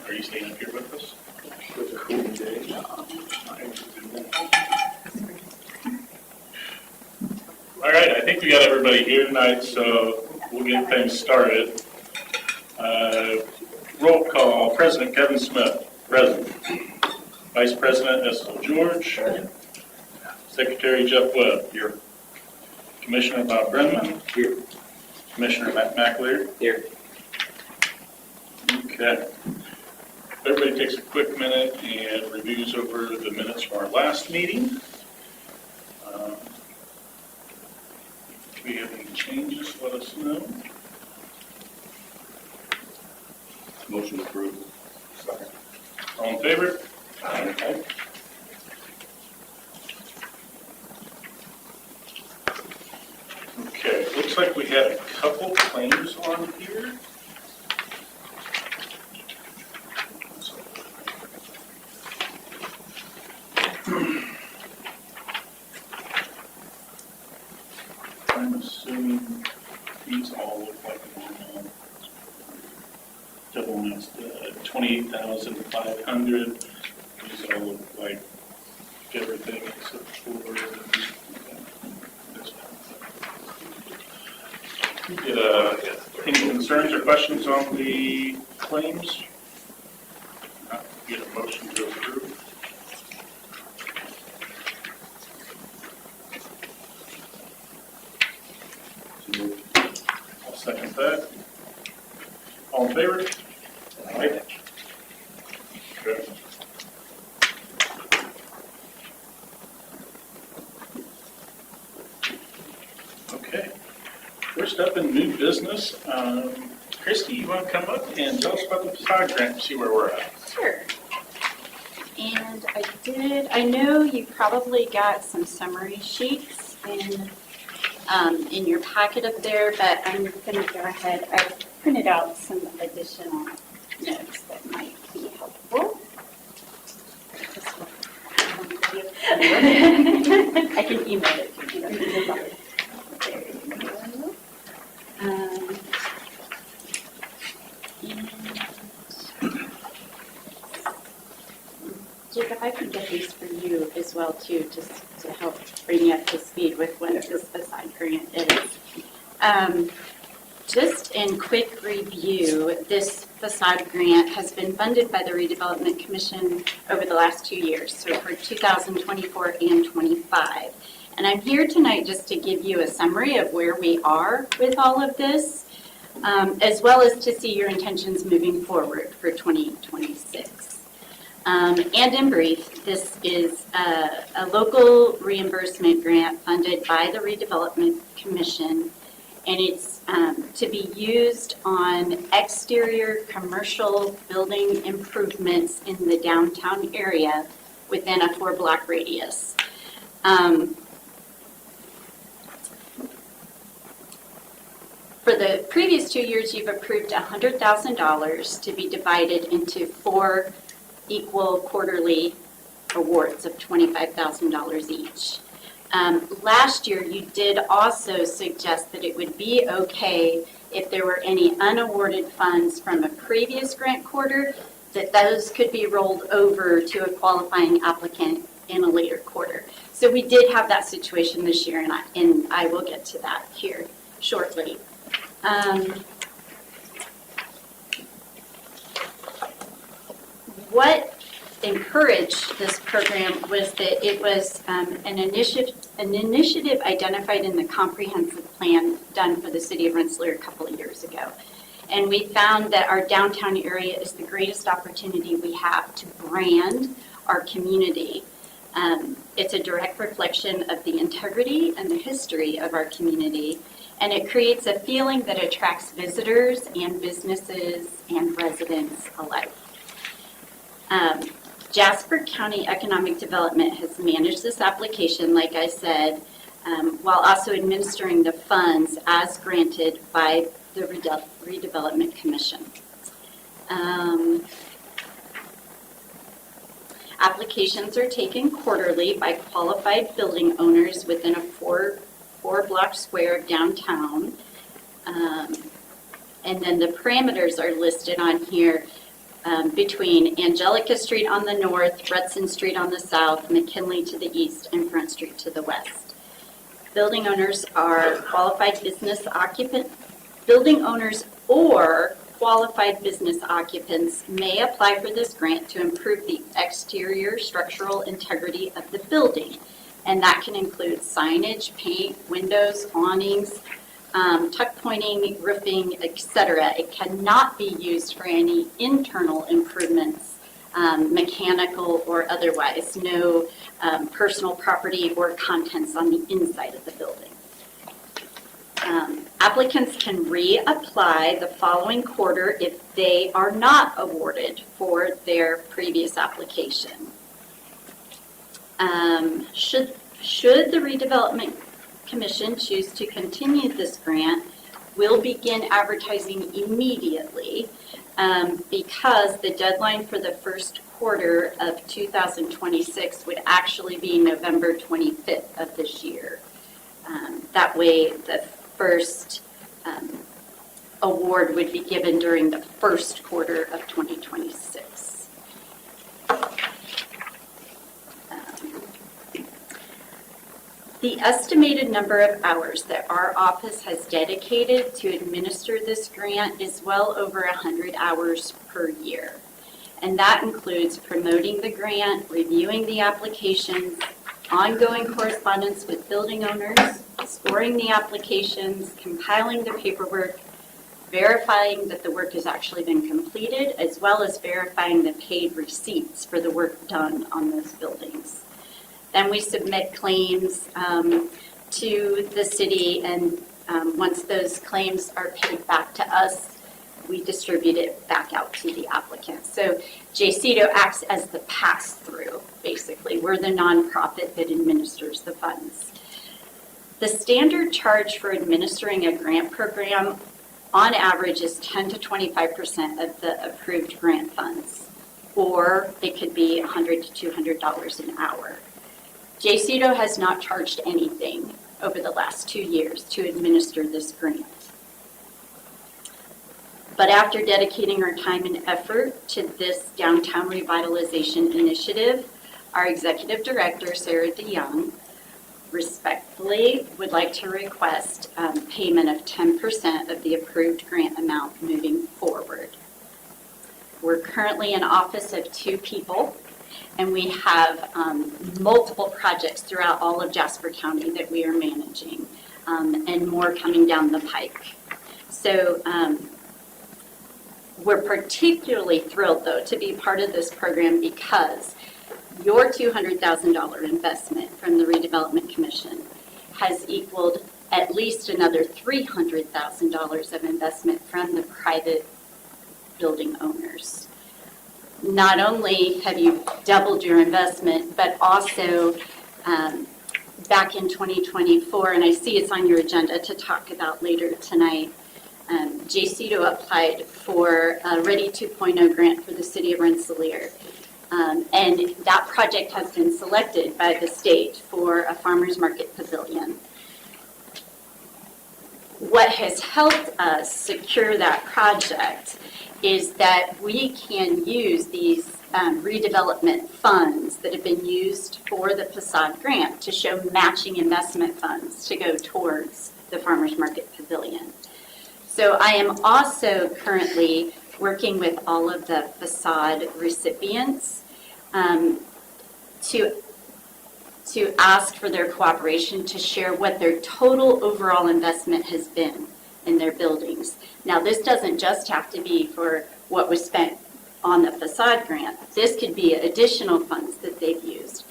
Are you staying up here with us? All right, I think we got everybody here tonight, so we'll get things started. Roll call. President Kevin Smith, present. Vice President S. George. Secretary Jeff Webb, here. Commissioner Bob Brennan, here. Commissioner Matt McAleer, here. Okay. Everybody takes a quick minute and reviews over the minutes from our last meeting. If we have any changes, let us know. Motion approved. Second. All in favor? Aye. Okay, looks like we had a couple claims on here. I'm assuming these all look like normal. Double mixed, 28,500. These all look like everything except for this one. Any concerns or questions on the claims? Get a motion to approve. I'll second that. All in favor? Aye. Okay. Okay. First up in new business, Christy, you want to come up and tell us about the FAÇADE grant and see where we're at? Sure. And I know you probably got some summary sheets in your packet up there, but I'm going to go ahead. I printed out some additional notes that might be helpful. I can email it to you. There you go. Jeff, if I could get these for you as well too, just to help bring you up to speed with what this FAÇADE grant is. Just in quick review, this FAÇADE grant has been funded by the Redevelopment Commission over the last 2 years, so for 2024 and 25. And I'm here tonight just to give you a summary of where we are with all of this, as well as to see your intentions moving forward for 2026. And in brief, this is a local reimbursement grant funded by the Redevelopment Commission, and it's to be used on exterior commercial building improvements in the downtown area within a 4-block radius. For the previous 2 years, you've approved $100,000 to be divided into 4 equal quarterly awards of $25,000 each. Last year, you did also suggest that it would be okay if there were any unawarded funds from a previous grant quarter, that those could be rolled over to a qualifying applicant in a later quarter. So we did have that situation this year, and I will get to that here shortly. What encouraged this program was that it was an initiative identified in the comprehensive plan done for the city of Rensselaer a couple of years ago. And we found that our downtown area is the greatest opportunity we have to brand our community. It's a direct reflection of the integrity and the history of our community, and it creates a feeling that attracts visitors and businesses and residents alike. Jasper County Economic Development has managed this application, like I said, while also administering the funds as granted by the Redevelopment Commission. Applications are taken quarterly by qualified building owners within a four-block square of downtown. And then the parameters are listed on here between Angelica Street on the north, Rutson Street on the south, McKinley to the east, and Front Street to the west. Building owners are qualified business occupant. Building owners or qualified business occupants may apply for this grant to improve the exterior structural integrity of the building. And that can include signage, paint, windows, awnings, tuck pointing, roofing, etc. It cannot be used for any internal improvements, mechanical or otherwise. No personal property or contents on the inside of the building. Applicants can reapply the following quarter if they are not awarded for their previous application. Should the Redevelopment Commission choose to continue this grant, we'll begin advertising immediately because the deadline for the first quarter of 2026 would actually be November 25th of this year. That way, the first award would be given during the first quarter of 2026. The estimated number of hours that our office has dedicated to administer this grant is well over 100 hours per year. And that includes promoting the grant, reviewing the applications, ongoing correspondence with building owners, scoring the applications, compiling the paperwork, verifying that the work has actually been completed, as well as verifying the paid receipts for the work done on those buildings. Then we submit claims to the city, and once those claims are paid back to us, we distribute it back out to the applicant. So JCEDO acts as the pass-through, basically. We're the nonprofit that administers the funds. The standard charge for administering a grant program on average is 10 to 25% of the approved grant funds, or it could be $100 to $200 an hour. JCEDO has not charged anything over the last 2 years to administer this grant. But after dedicating our time and effort to this downtown revitalization initiative, our executive director, Sarah DeYoung, respectfully would like to request payment of 10% of the approved grant amount moving forward. We're currently an office of 2 people, and we have multiple projects throughout all of Jasper County that we are managing, and more coming down the pike. So we're particularly thrilled, though, to be part of this program because your $200,000 investment from the Redevelopment Commission has equaled at least another $300,000 of investment from the private building owners. Not only have you doubled your investment, but also back in 2024, and I see it's on your agenda to talk about later tonight, JCEDO applied for a Ready 2.0 grant for the city of Rensselaer. And that project has been selected by the state for a farmers market pavilion. What has helped us secure that project is that we can use these redevelopment funds that have been used for the FAÇADE grant to show matching investment funds to go towards the farmers market pavilion. So So I am also currently working with all of the facade recipients to ask for their cooperation to share what their total overall investment has been in their buildings. Now, this doesn't just have to be for what was spent on the facade grant. This could be additional funds that they've used.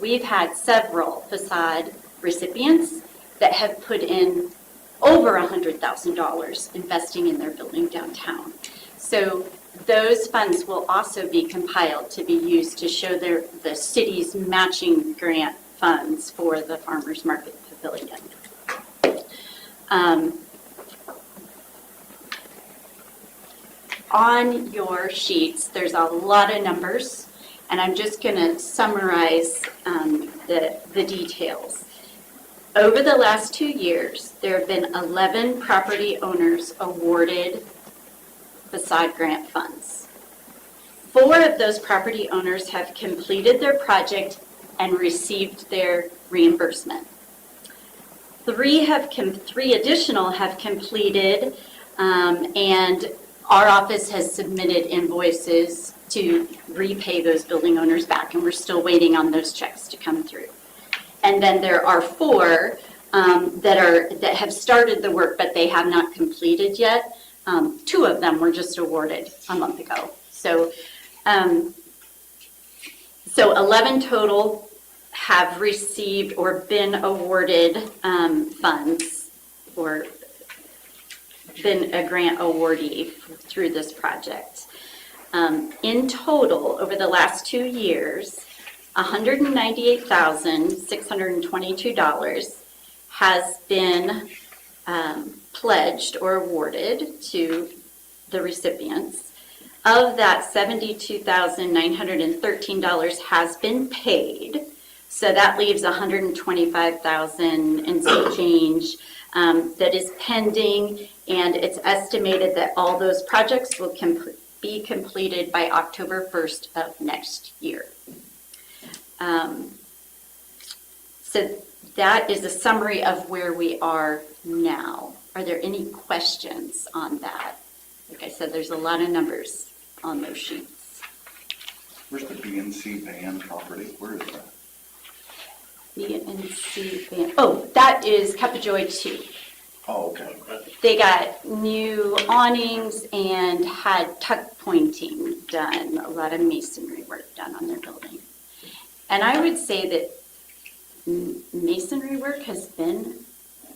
We've had several facade recipients that have put in over $100,000 investing in their building downtown. So those funds will also be compiled to be used to show the city's matching grant funds for the Farmers Market Pavilion. On your sheets, there's a lot of numbers, and I'm just going to summarize the details. Over the last 2 years, there have been 11 property owners awarded facade grant funds. 4 of those property owners have completed their project and received their reimbursement. 3 additional have completed, and our office has submitted invoices to repay those building owners back, and we're still waiting on those checks to come through. And then there are 4 that have started the work, but they have not completed yet. 2 of them were just awarded a month ago. So 11 total have received or been awarded funds or been a grant awardee through this project. In total, over the last 2 years, $198,622 has been pledged or awarded to the recipients. Of that, $72,913 has been paid. So that leaves $125,000 and some change that is pending, and it's estimated that all those projects will be completed by October 1st of next year. So that is a summary of where we are now. Are there any questions on that? Like I said, there's a lot of numbers on those sheets. Where's the B&C van property? Where is that? B&C van. Oh, that is Cup of Joy 2. Oh, okay. They got new awnings and had tuck pointing done, a lot of masonry work done on their building. And I would say that masonry work has been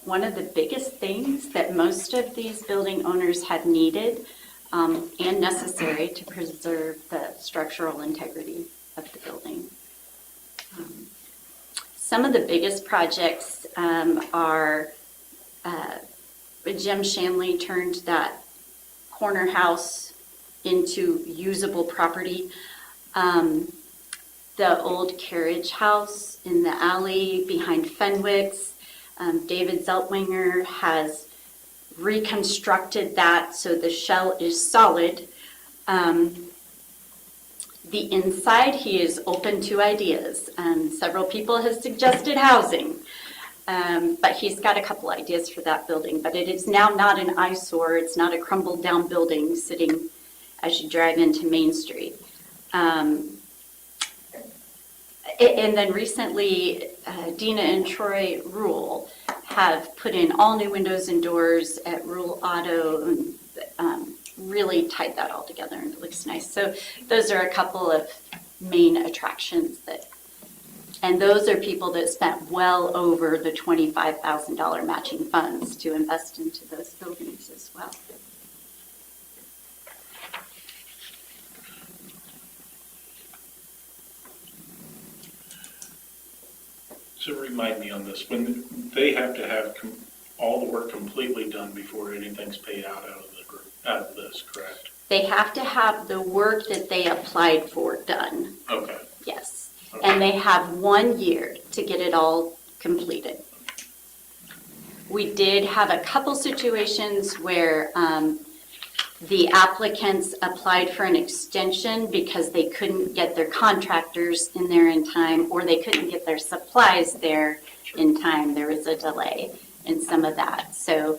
one of the biggest things that most of these building owners have needed and necessary to preserve the structural integrity of the building. Some of the biggest projects are Jim Shanley turned that corner house into usable property. The old carriage house in the alley behind Fenwick's, David Zeltwinger has reconstructed that so the shell is solid. The inside, he is open to ideas. Several people have suggested housing, but he's got a couple ideas for that building. But it is now not an eyesore. It's not a crumbled down building sitting as you drive into Main Street. And then recently, Dina and Troy Rule have put in all new windows and doors at Rule Auto and really tied that all together, and it looks nice. So those are a couple of main attractions and those are people that spent well over the $25,000 matching funds to invest into those buildings as well. So remind me on this, when they have to have all the work completely done before anything's paid out of this, correct? They have to have the work that they applied for done. Okay. Yes. Okay. And they have 1 year to get it all completed. We did have a couple situations where the applicants applied for an extension because they couldn't get their contractors in there in time, or they couldn't get their supplies there in time. There was a delay in some of that. So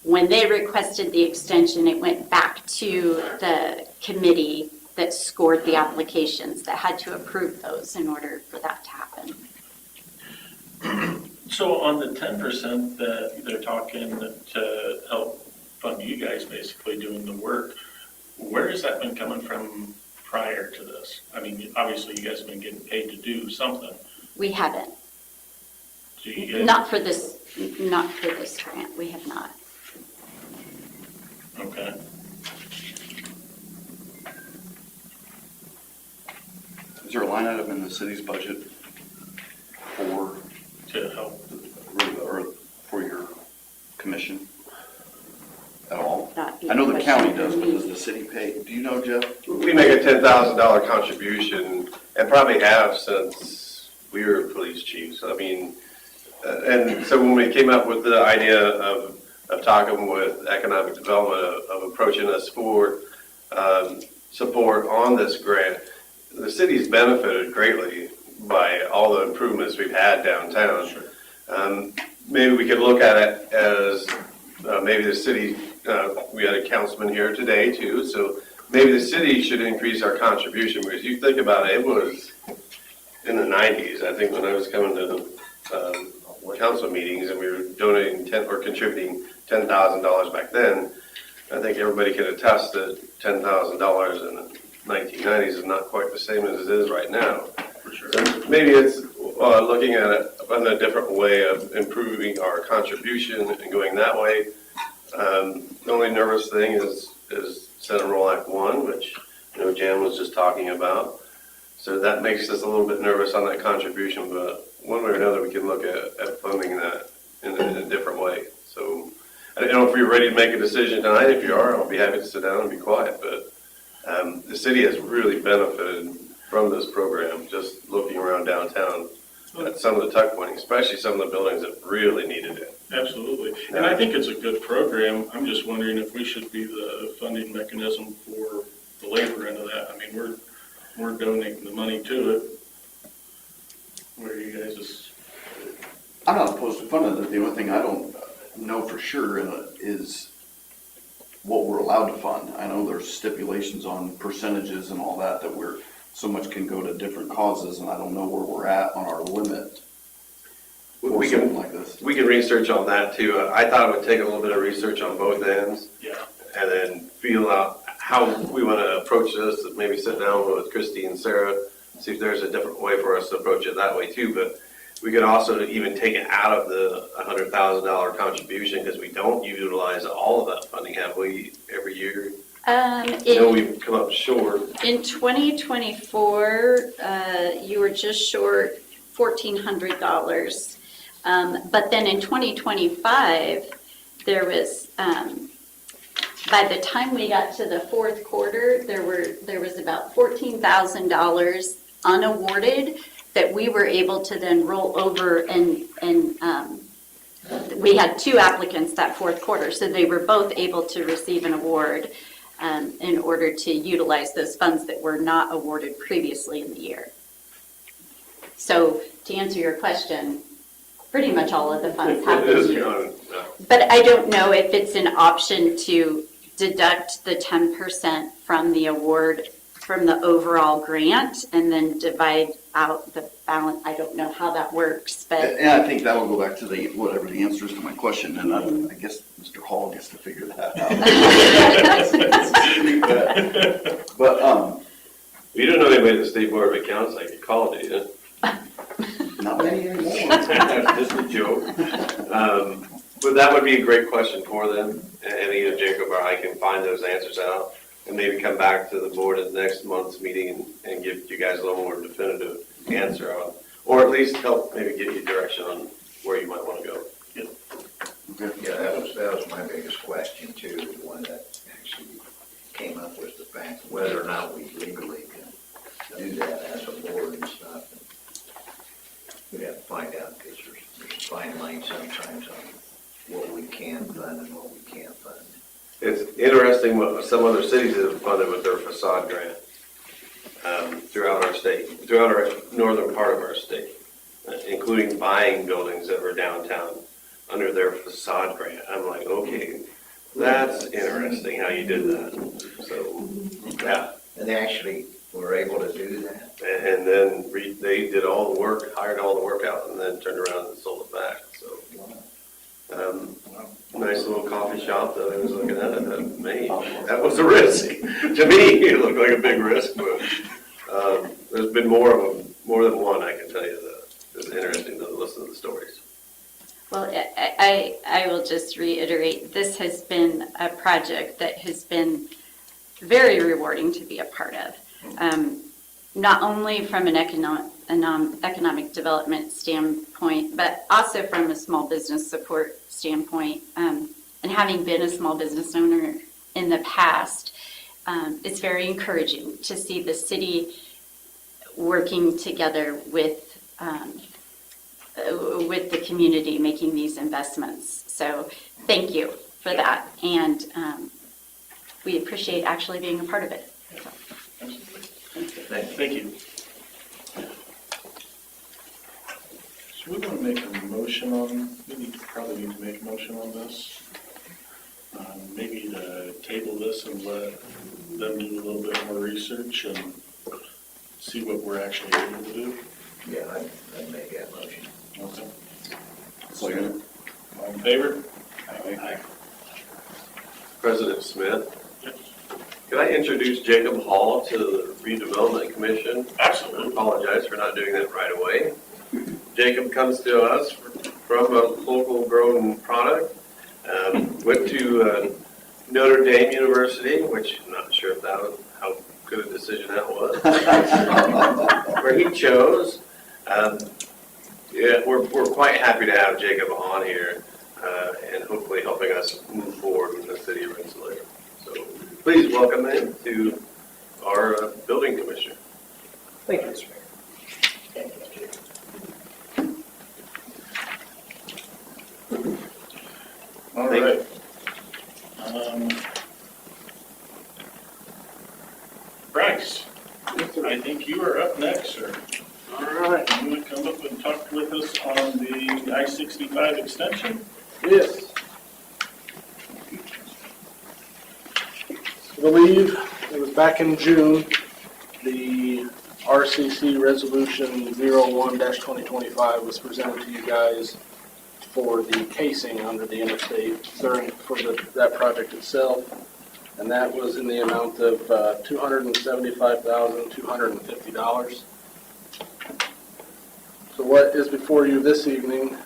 When they requested the extension, it went back to the committee that scored the applications that had to approve those in order for that to happen. So on the 10% that they're talking to help fund you guys basically doing the work, where has that been coming from prior to this? I mean, obviously you guys have been getting paid to do something. We haven't. Do you guys? Not for this grant, we have not. Okay. Is there a line item in the city's budget for, To help. or for your commission at all? Not I know the county question does, for but me. does the city pay? Do you know, Jeff? We make a $10,000 contribution and probably have since we were police chiefs. I mean, and so when we came up with the idea of talking with economic development, of approaching us for support on this grant, the city's benefited greatly by all the improvements we've had downtown. Sure. Maybe we could look at it as maybe the city, we had a councilman here today too, so maybe the city should increase our contribution, because you think about it, it was in the 90s, I think, when I was coming to council meetings and we were donating or contributing $10,000 back then. I think everybody can attest that $10,000 in the 1990s is not quite the same as it is right now. For sure. So maybe it's looking at it in a different way of improving our contribution and going that way. The only nervous thing is Senate Roll Act 1, which Jan was just talking about. So that makes us a little bit nervous on that contribution, but one way or another we can look at funding that in a different way. So I don't know if you're ready to make a decision tonight. If you are, I'll be happy to sit down and be quiet. But the city has really benefited from this program, just looking around downtown at some of the tuck pointing, especially some of the buildings that really needed it. Absolutely. And I think it's a good program. I'm just wondering if we should be the funding mechanism for the labor end of that. I mean, we're donating the money to it. Where you guys is, I'm not opposed to funding it. The only thing I don't know for sure is what we're allowed to fund. I know there's stipulations on percentages and all that so much can go to different causes, and I don't know where we're at on our limit for something like this. We can research on that too. I thought it would take a little bit of research on both ends. yeah. And then feel out how we want to approach this, maybe sit down with Christy and Sarah, see if there's a different way for us to approach it that way too. But we could also even take it out of the $100,000 contribution, because we don't utilize all of that funding, have we, every year? We've come up short. In 2024, you were just short $1,400. But then in 2025, there was, by the time we got to the fourth quarter, there was about $14,000 unawarded that we were able to then roll over, and we had 2 applicants that fourth quarter, so they were both able to receive an award in order to utilize those funds that were not awarded previously in the year. So to answer your question, pretty much all of the funds have been used. But I don't know if it's an option to deduct the 10% from the award, from the overall grant, and then divide out the balance. I don't know how that works, but. And I think that will go back to whatever the answer is to my question, and I guess Mr. Hall gets to figure that out. But You don't know anybody at the State Board of Accounts I could call, do you? not many anymore. That's just a joke. But that would be a great question for them, and either Jacob or I can find those answers out and maybe come back to the board at next month's meeting and give you guys a little more definitive answer on, or at least help maybe give you direction on where you might want to go. Okay. Yeah, that was my biggest question too, the one that actually came up with the fact whether or not we legally can do that as a board and stuff. And we have to find out, because there's a fine line sometimes on what we can fund and what we can't fund. It's interesting what some other cities have funded with their facade grant throughout our state, throughout our northern part of our state, including buying buildings that were downtown under their facade grant. I'm like, okay, interesting how you did that. So, yeah. And they actually were able to do that. And then they did all the work, hired all the work out, and then turned around and sold it back. So, nice little coffee shop that I was looking at. That was a risk. To me, it looked like a big risk, but there's been more than one, I can tell you, that is interesting to listen to the stories. Well, I will just reiterate, this has been a project that has been very rewarding to be a part of. Not only from an economic development standpoint, but also from a small business support standpoint. And having been a small business owner in the past, it's very encouraging to see the city working together with the community making these investments. So thank you for that. And we appreciate actually being a part of it. Thank you. So we want to make a motion probably need to make a motion on this. Maybe to table this and let them do a little bit more research and see what we're actually able to do. Yeah, I'd make that motion. Okay. Second. All in favor? Aye. President Smith, Yes. could I introduce Jacob Hall to the Redevelopment Commission? I Absolutely. apologize for not doing that right away. Jacob comes to us from a local grown product. Went to Notre Dame University, which I'm not sure if that was how good a decision that was. Where he chose. Yeah, we're quite happy to have Jacob on here and hopefully helping us move forward in the city of Rensselaer. So please welcome him to our building commissioner. Thank you, Mr. Mayor. All Thank right. Bryce, I think you are up next, sir. All right. You want to come up and talk with us on the I-65 extension? Yes. I believe it was back in June, the RCC Resolution 01-2025 was presented to you guys for the casing under the interstate for that project itself. And that was in the amount of $275,250. So what is before you this evening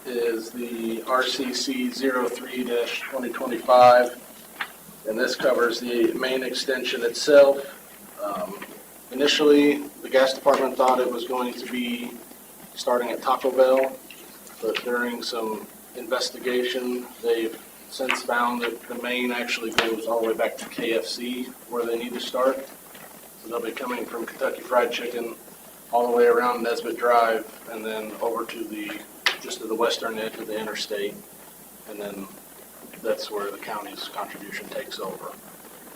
is the RCC 03-2025, and this covers the main extension itself. Initially, the gas department thought it was going to be starting at Taco Bell, but during some investigation, they've since found that the main actually goes all the way back to KFC where they need to start. So they'll be coming from Kentucky Fried Chicken all the way around Nesbitt Drive and then over to just to the western edge of the interstate. And then that's where the county's contribution takes over.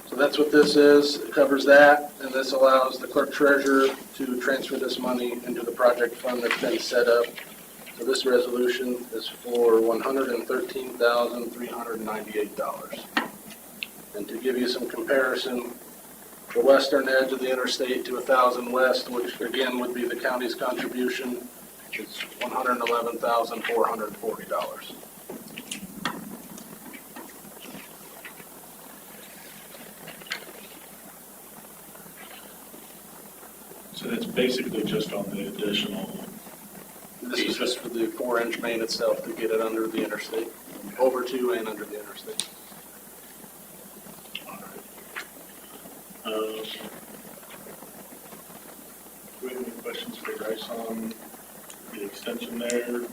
So that's what this is. It covers that, and this allows the clerk treasurer to transfer this money into the project fund that's been set up. So this resolution is for $113,398. And to give you some comparison, the western edge of the interstate to 1000 West, which again would be the county's contribution, is $111,440. So that's basically just on the additional. This is just for the 4-inch main itself to get it under the interstate, over to and under the interstate. All right. Do we have any questions for Bryce on the extension there?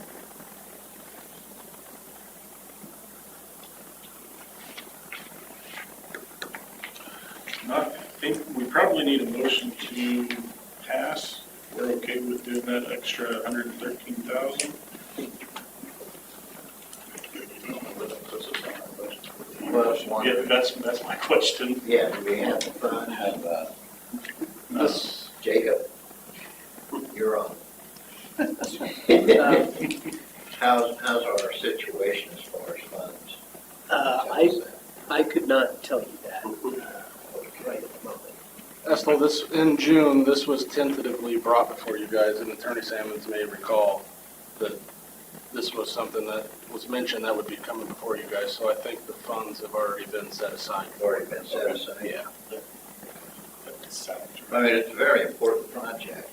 Not, I think we probably need a motion to pass. We're okay with doing that extra $113,000? Well, one. Yeah, that's my question. Yeah, do we have the fund? Have that. Yes. Jacob, you're on. How's our situation as far as funds? I could not tell you that right at the moment. Estill, in June, this was tentatively brought before you guys, and Attorney Sammons may recall that this was something that was mentioned that would be coming before you guys, so I think the funds have already been set aside. Already been set aside. Yeah. I mean, it's a very important project.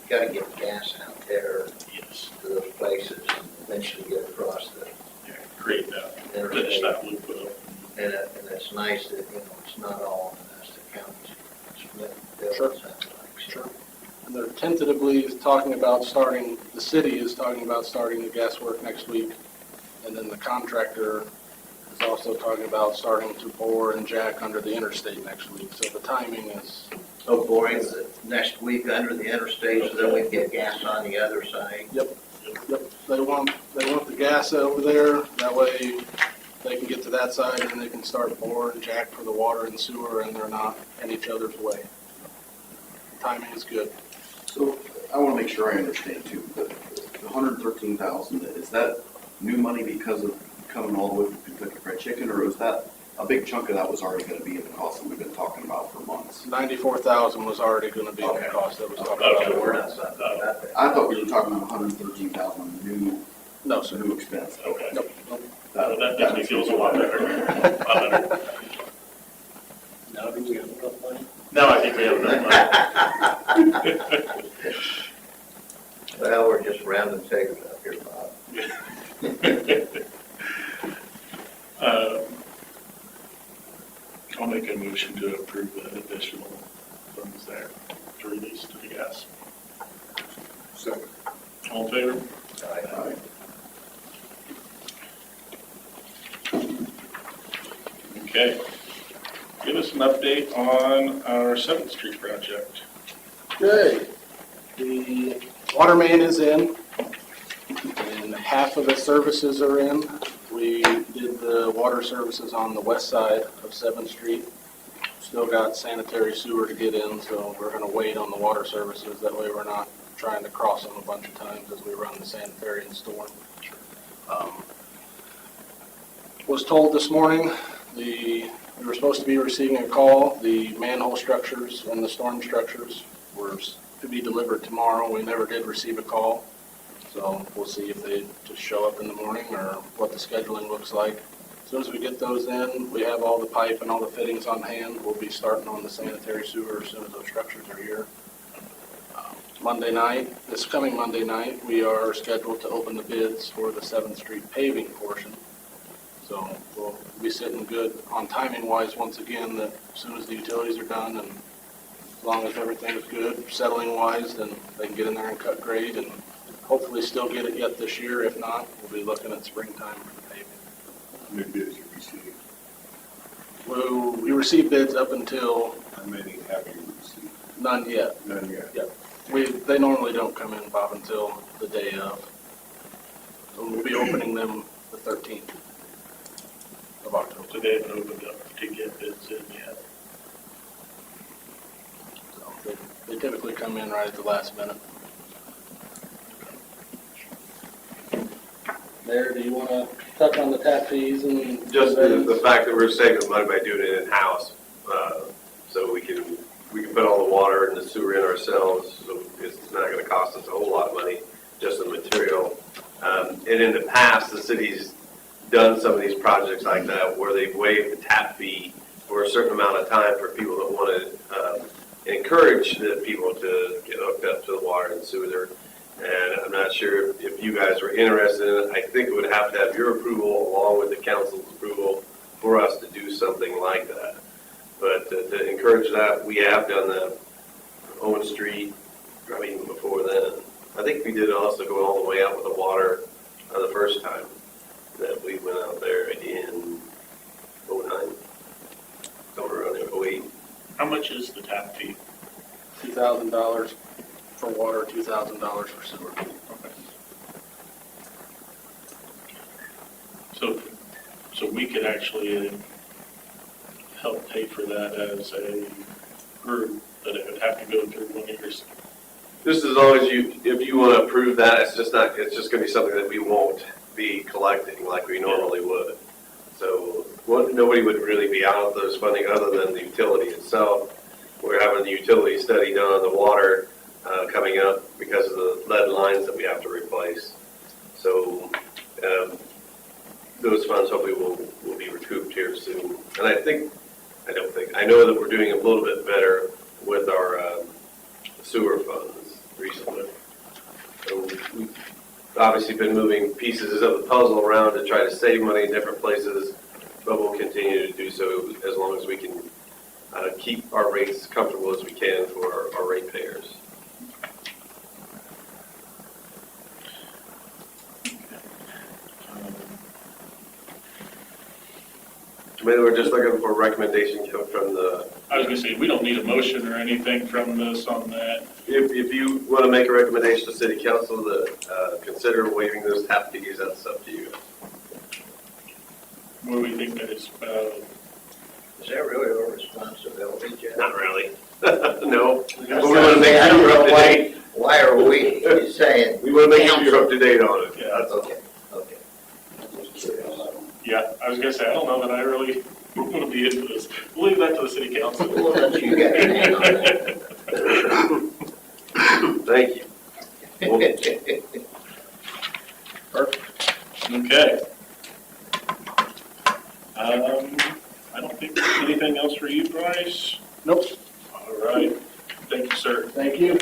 Got to get gas out there Yes. to those places, and eventually get across the, Yeah, create that, finish that loop up. and it's nice that, it's not all on us, the county's split bills, Sure. sounds like. Sure. And they're tentatively talking about starting, the city is talking about starting the gas work next week. And then the contractor is also talking about starting to bore and jack under the interstate next week. So the timing is, So boring, the next week under the interstate, so then we can get gas on the other side. yep, they want the gas over there. That way they can get to that side and they can start bore and jack for the water and sewer, and they're not in each other's way. Timing is good. So I want to make sure I understand too, the 113,000, is that new money because of coming all the way from Kentucky Fried Chicken, or is that, a big chunk of that was already going to be in the cost that we've been talking about for months? 94,000 was already going to be the Okay. cost that was talked Okay. about. We're not talking about that. I thought we were talking about 113,000 new, No, sir. new expense. Okay. Nope, nope. That makes me feel a lot better. A lot better. Now do we have enough money? Now I think we have enough money. Well, we're just rounding figures up here, Bob. I'll make a motion to approve the additional funds there to release to the gas. Second. All in favor? Aye. Okay. Give us an update on our 7th Street project. Okay. The water main is in, and half of the services are in. We did the water services on the west side of 7th Street. Still got sanitary sewer to get in, so we're going to wait on the water services. That way we're not trying to cross them a bunch of times as we run the sanitary and storm. Was told this morning, we were supposed to be receiving a call. The manhole structures and the storm structures were to be delivered tomorrow. We never did receive a call. So we'll see if they just show up in the morning or what the scheduling looks like. As soon as we get those in, we have all the pipe and all the fittings on hand. We'll be starting on the sanitary sewer as soon as those structures are here. Monday night, this coming Monday night, we are scheduled to open the bids for the 7th Street paving portion. So we'll be sitting good on timing wise once again, that as soon as the utilities are done and as long as everything is good, settling wise, then they can get in there and cut grade and hopefully still get it yet this year. If not, we'll be looking at springtime for the paving. How many bids you received? Well, we received bids up until How many have you received? none yet. None yet. They normally don't come in, Bob, until the day of. So we'll be opening them the 13th of October. So they haven't opened up to get bids in yet. So they typically come in right at the last minute. Mayor, do you want to touch on the tap fees and? Just the fact that we're saving money by doing it in-house, so we can put all the water and the sewer in ourselves, so it's not gonna cost us a whole lot of money, just the material. And in the past, the city's done some of these projects like that, where they've waived the tap fee for a certain amount of time for people that wanna, encourage the people to get hooked up to the water and sewer. And I'm not sure if you guys were interested in it. I think it would have to have your approval along with the council's approval for us to do something like that. But to encourage that, we have done the Owen Street, probably even before then. I think we did also go all the way out with the water the first time that we went out there in 09, somewhere around there, 08. How much is the tap fee? $2,000 for water, $2,000 for sewer. Okay. So we could actually help pay for that as a group, but it would have to go through one of your. Just as long as if you want to approve that, it's just going to be something that we won't be collecting like we normally would. So nobody would really be out of those funding other than the utility itself. We're having the utility study done on the water coming up because of the lead lines that we have to replace. So those funds hopefully will be recouped here soon. And I know that we're doing a little bit better with our sewer funds recently. So we've obviously been moving pieces of the puzzle around to try to save money in different places, but we'll continue to do so as long as we can keep our rates comfortable as we can for our ratepayers. Maybe we're just looking for a recommendation from the. I was gonna say, we don't need a motion or anything from this on that. If you want to make a recommendation to City Council to consider waiving those tap fees, that's up to you. What do we think that it's, Is that really our responsibility, Jeff? Not really. No. But we I want to make don't sure you're up know to date. why are we saying? We want to make sure you're up to date on it. yeah, Okay, okay. yeah, I was gonna say, I don't know that I really want to be into this. We'll leave that to the city council. Well, that's you got your hand on it. Thank you. Okay. I don't think there's anything else for you, Bryce. Nope. All right. Thank you, sir. Thank you.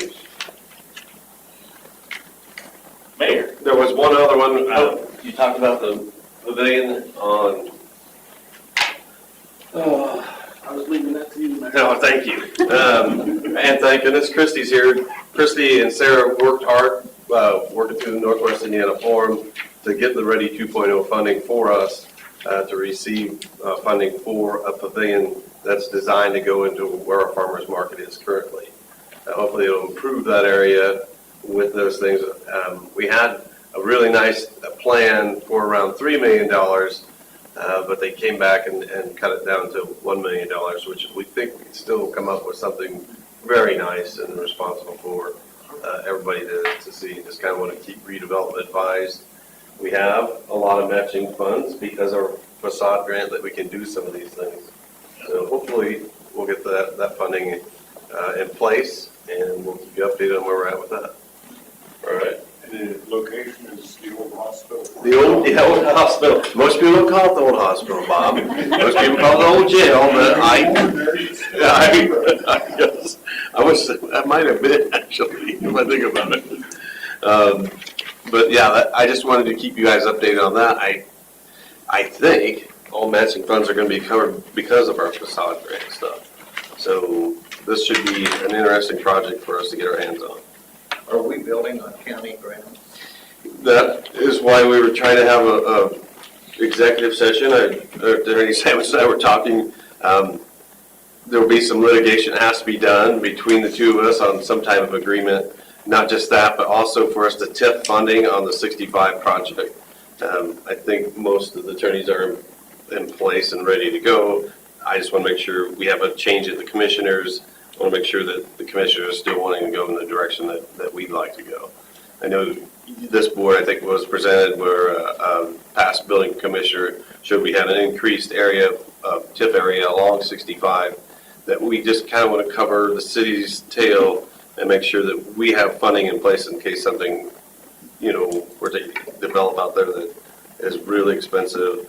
Mayor. There was one other one. You talked about the pavilion on. I was leaving that to you, Mayor. No, thank you. And thank goodness Christy's here. Christy and Sarah worked hard, working through the Northwest Indiana Forum to get the Ready 2.0 funding for us to receive funding for a pavilion that's designed to go into where our farmers market is currently. Hopefully it'll improve that area with those things. We had a really nice plan for around $3 million, but they came back and cut it down to $1 million, which we think we can still come up with something very nice and responsible for everybody to see. Just kind of want to keep redevelopment advised. We have a lot of matching funds because of our facade grant that we can do some of these things. So hopefully we'll get that funding in place, and we'll keep you updated on where we're at with that. All right. And the location is the old hospital. The old hospital. Most people don't call it the old hospital, Bob. Most people call it the old jail, but I guess I wish that might have been actually, if I think about it. But yeah, I just wanted to keep you guys updated on that. I think all matching funds are going to be covered because of our facade grant stuff. So this should be an interesting project for us to get our hands on. Are we building on county ground? That is why we were trying to have a executive session. Attorney Samus and I were talking. There will be some litigation that has to be done between the two of us on some type of agreement. Not just that, but also for us to tip funding on the 65 project. I think most of the attorneys are in place and ready to go. I just want to make sure we have a change at the commissioners. I want to make sure that the commissioners are still wanting to go in the direction that we'd like to go. I know this board, I think, was presented where past building commissioner showed we had an increased area of TIF area along 65, that we just kind of want to cover the city's tail and make sure that we have funding in place in case something, were to develop out there that is really expensive.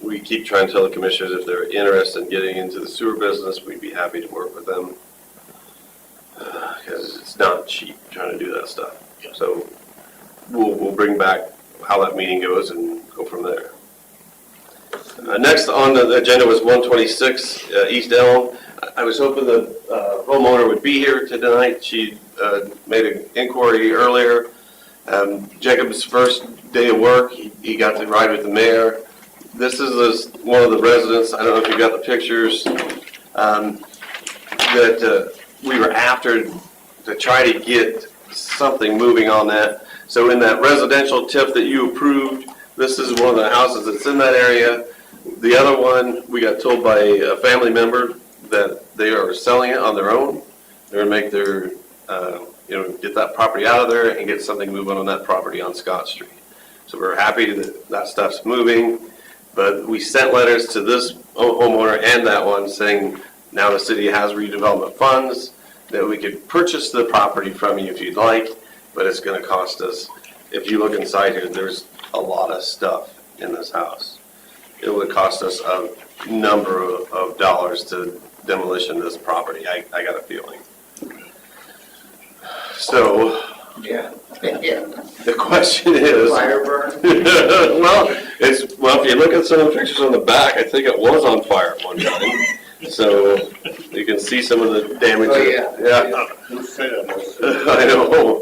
We keep trying to tell the commissioners if they're interested in getting into the sewer business, we'd be happy to work with them. Because it's not cheap trying to do that stuff. So we'll bring back how that meeting goes and go from there. Next on the agenda was 126 East Elm. I was hoping the homeowner would be here tonight. She made an inquiry earlier. Jacob's first day of work, he got to ride with the mayor. This is one of the residents, I don't know if you got the pictures, that we were after to try to get something moving on that. So in that residential TIF that you approved, this is one of the houses that's in that area. The other one, we got told by a family member that they are selling it on their own. They're going to make their, get that property out of there and get something moving on that property on Scott Street. So we're happy that that stuff's moving. But we sent letters to this homeowner and that one saying, now the city has redevelopment funds, that we could purchase the property from you if you'd like, but it's gonna cost us, if you look inside here, there's a lot of stuff in this house. It would cost us a number of dollars to demolition this property, I got a feeling. So, Yeah. the question is. Fire burn? Well, if you look at some of the pictures on the back, I think it was on fire at one time. So you can see some of the damage. Oh, yeah. Yeah. Who said it? I know.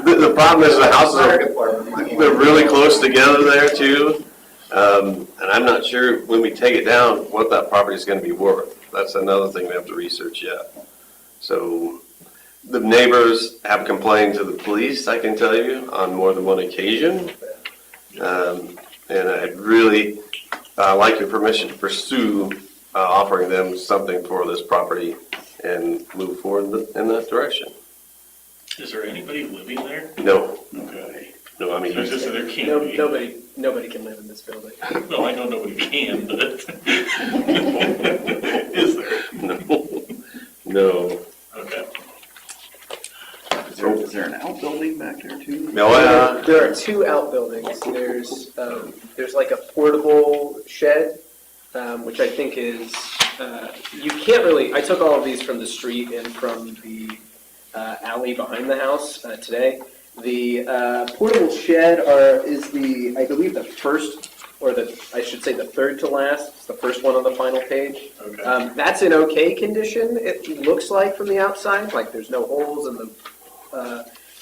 The problem is the houses Fire are, department. they're really close together there too. And I'm not sure when we take it down, what that property is gonna be worth. That's another thing we have to research yet. So the neighbors have complained to the police, I can tell you, on more than one occasion. And I'd really like your permission to pursue offering them something for this property and move forward in that direction. Is there anybody living there? No, Okay. no, I mean, There's just, there can't be. Nobody can live in this building. No, I know nobody can, but is there? no. Okay. Is there an outbuilding back there too? No, There are two outbuildings. There's like a portable shed, which I think is, you can't really, I took all of these from the street and from the alley behind the house today. The portable shed is I believe the first, or I should say the third to last. It's the first one on the final page. Okay. That's in okay condition, it looks like from the outside, like there's no holes and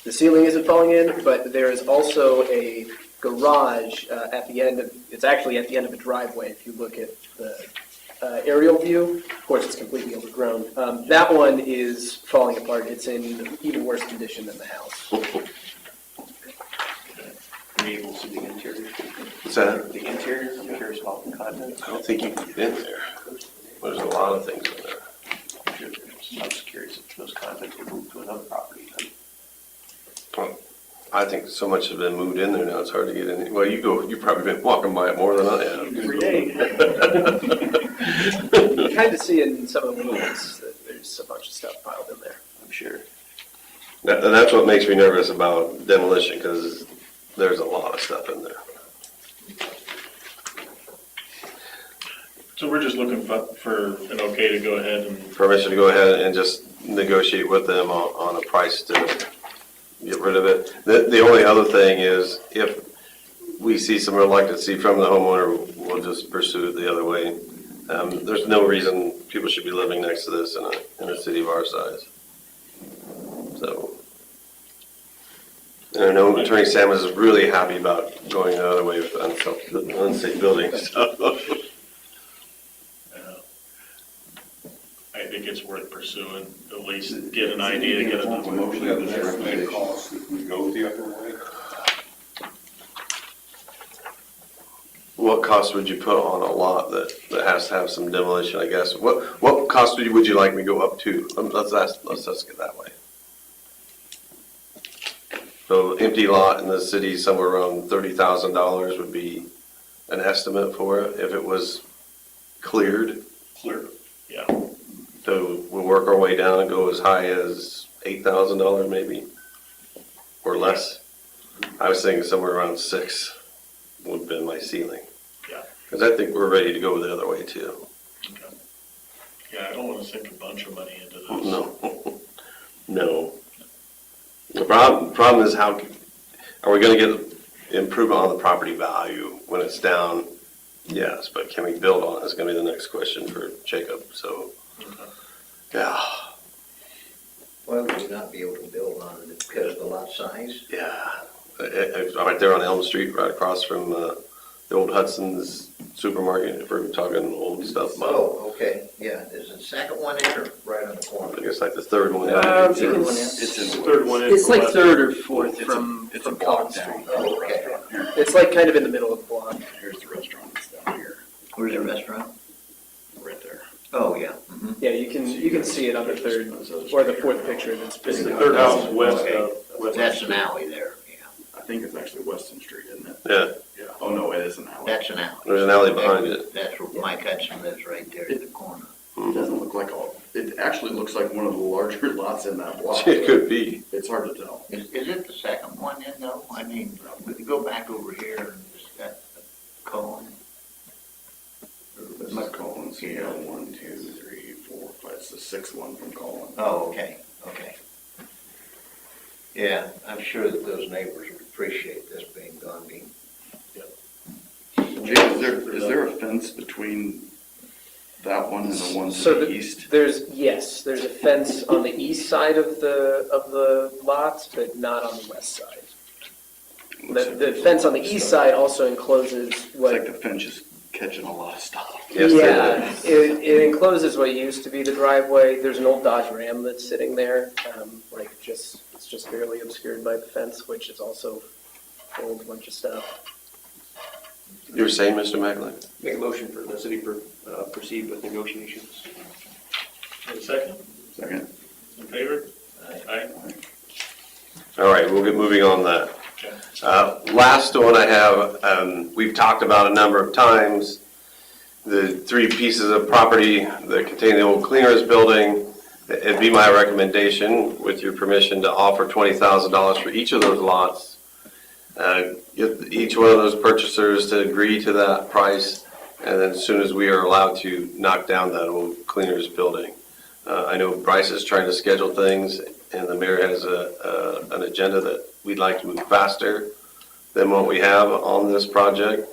the ceiling isn't falling in, but there is also a garage at the end of, it's actually at the end of a driveway if you look at the aerial view. Of course, it's completely overgrown. That one is falling apart. It's in even worse condition than the house. Are you able to see the interior? what's that? The interior, I'm curious about the contents. I don't think you can get in there. There's a lot of things in there. I'm just curious if those contents were moved to another property. I think so much has been moved in there now, it's hard to get in. Well, you've probably been walking by it more than I have. Every day. You kind of see in some of the movies that there's a bunch of stuff piled in there. I'm sure. And that's what makes me nervous about demolition, because there's a lot of stuff in there. So we're just looking for an okay to go ahead and, Permission to go ahead and just negotiate with them on a price to get rid of it. The only other thing is, if we see some reluctancy from the homeowner, we'll just pursue it the other way. There's no reason people should be living next to this in a city of our size. So, and I know Attorney Sam is really happy about going the other way with unsafe buildings. I think it's worth pursuing, at least get an idea, get a number. Motion that the recommended cost if we go the other way. What cost would you put on a lot that has to have some demolition, I guess? What cost would you like me to go up to? Let's ask it that way. So empty lot in the city, somewhere around $30,000 would be an estimate for it if it was cleared. Clear, yeah. So we'll work our way down and go as high as $8,000 maybe, or less. I was thinking somewhere around 6 would have been my ceiling. Yeah. Because I think we're ready to go the other way too. Okay. Yeah, I don't want to sink a bunch of money into this. No, no. The problem is how, are we going to get improvement on the property value when it's down? Yes, but can we build on it? Is going to be the next question for Jacob, so. Okay. Yeah, Why would you not be able to build on it because of the lot size? yeah. Right there on Elm Street, right across from the old Hudson's supermarket, if we're talking old stuff. Oh, okay, yeah, is the second one in or right on the I corner? guess like the third one. Third one in? It's in the Third one in. It's from like left. third or fourth It's from a Cullen block Street. down. Oh, okay. It's like kind of in the middle of the block. Here's the restaurant that's down here, Where's the restaurant? right there. Oh, yeah. Mhm. Yeah, you can see it on the third or the fourth picture. That's It's the third house west Okay. of. west of That's the an street. alley there, yeah. think it's actually Weston Street, isn't it? Yeah, Oh, no, it is an alley. That's an alley. there's an alley behind it. That's where Mike Hudson lives, right there in the corner. It doesn't look like it actually looks like one of the larger lots in that block. It could be. It's hard to tell. Is it the second one in though? I mean, we could go back over here and just that Cullen. This is Cullen's here, 1, 2, 3, 4, 5, it's the 6th one from Cullen. Oh, okay. Yeah, I'm sure that those neighbors would appreciate this being done. Jake, is there a fence between that one and the one to So the east? there's a fence on the east side of the lots, but not on the west side. The fence on the east side also encloses It's what. like the fence is catching a lot of stuff. Yes, Yeah, it encloses what used to be the driveway. There's an old Dodge Ram that's sitting there, it's just barely obscured by the fence, which is also full of a bunch of stuff. You were saying, Mr. McLean? Make a motion for the city proceed with negotiations. Have a second? Second. In favor? Aye. All right, we'll get moving on that. Okay. Last one I have, we've talked about a number of times, the 3 pieces of property that contain the old cleaners building. It'd be my recommendation, with your permission, to offer $20,000 for each of those lots. Get each one of those purchasers to agree to that price, and then as soon as we are allowed to knock down that old cleaners building. I know Bryce is trying to schedule things, and the mayor has an agenda that we'd like to move faster than what we have on this project.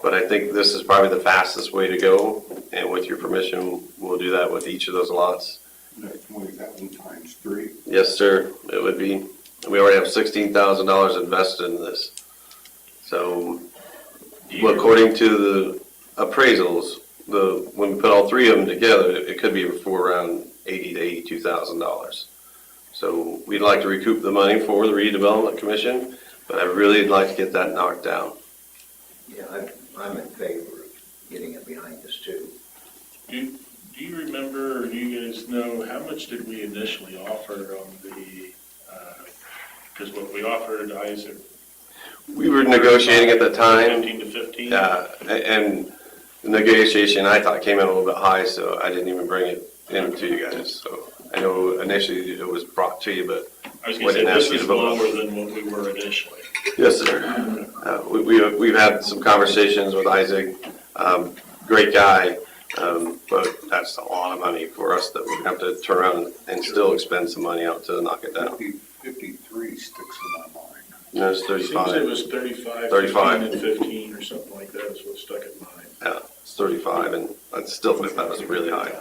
But I think this is probably the fastest way to go, and with your permission, we'll do that with each of those lots. That's 20,000 times 3. Yes, sir, it would be. We already have $16,000 invested in this. So, according to the appraisals, when we put all 3 of them together, it could be for around $80,000 to $82,000. So we'd like to recoup the money for the redevelopment commission, but I really would like to get that knocked down. Yeah, I'm in favor of getting it behind us too. Do you remember, or do you guys know, how much did we initially offer on the, because what we offered Isaac? We were negotiating at the time. 15 to 15? Yeah, and the negotiation I thought came in a little bit high, so I didn't even bring it in to you guys. So I know initially it was brought to you, but I was going to say, this is lower than what we were initially. yes, sir. We've had some conversations with Isaac, great guy, but that's a lot of money for us that we have to turn around and still expend some money out to knock it down. 53 sticks in my mind. No, it's Seems 35. it was 35, 35. 15, and 15 or something like that is what stuck in mind. Yeah, it's 35, and I still think that was really high.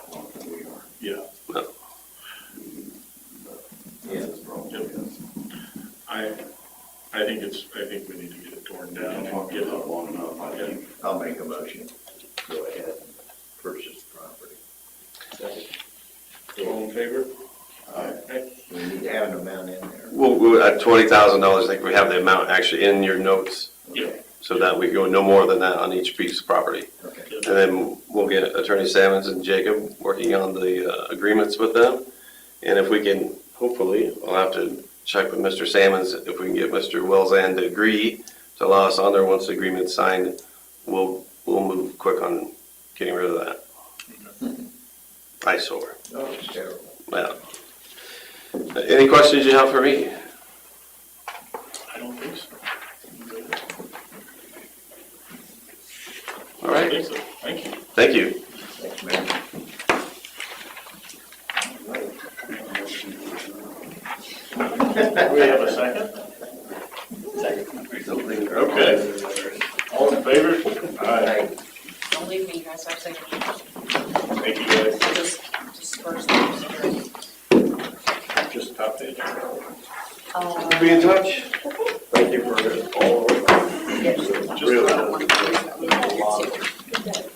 Yeah. No. Yeah. I think we need to get it torn down and get it. Long enough, I think. I'll make a motion. Go ahead and purchase the property. All in favor? Aye. We need to have an amount in there. We'll at $20,000, I think we have the amount actually in your notes, Yeah. so that we go no more than that on each piece of property. Okay. And then we'll get Attorney Salmons and Jacob working on the agreements with them. And if we can, hopefully, I'll have to check with Mr. Salmons, if we can get Mr. Welzan to agree to allow us on there once the agreement's signed, we'll move quick on getting rid of that eyesore. Oh, it's terrible. Yeah. Any questions you have for me? I don't think so. All I right, think so. Thank you. thank you. Thanks, Mayor. Do we have a second? Okay. All in favor? Aye. Don't leave me, guys, I've second. Thank you, guys. Just disperse them. Just top page. Be in touch. Thank you for all. Yes. Just I don't want to do it.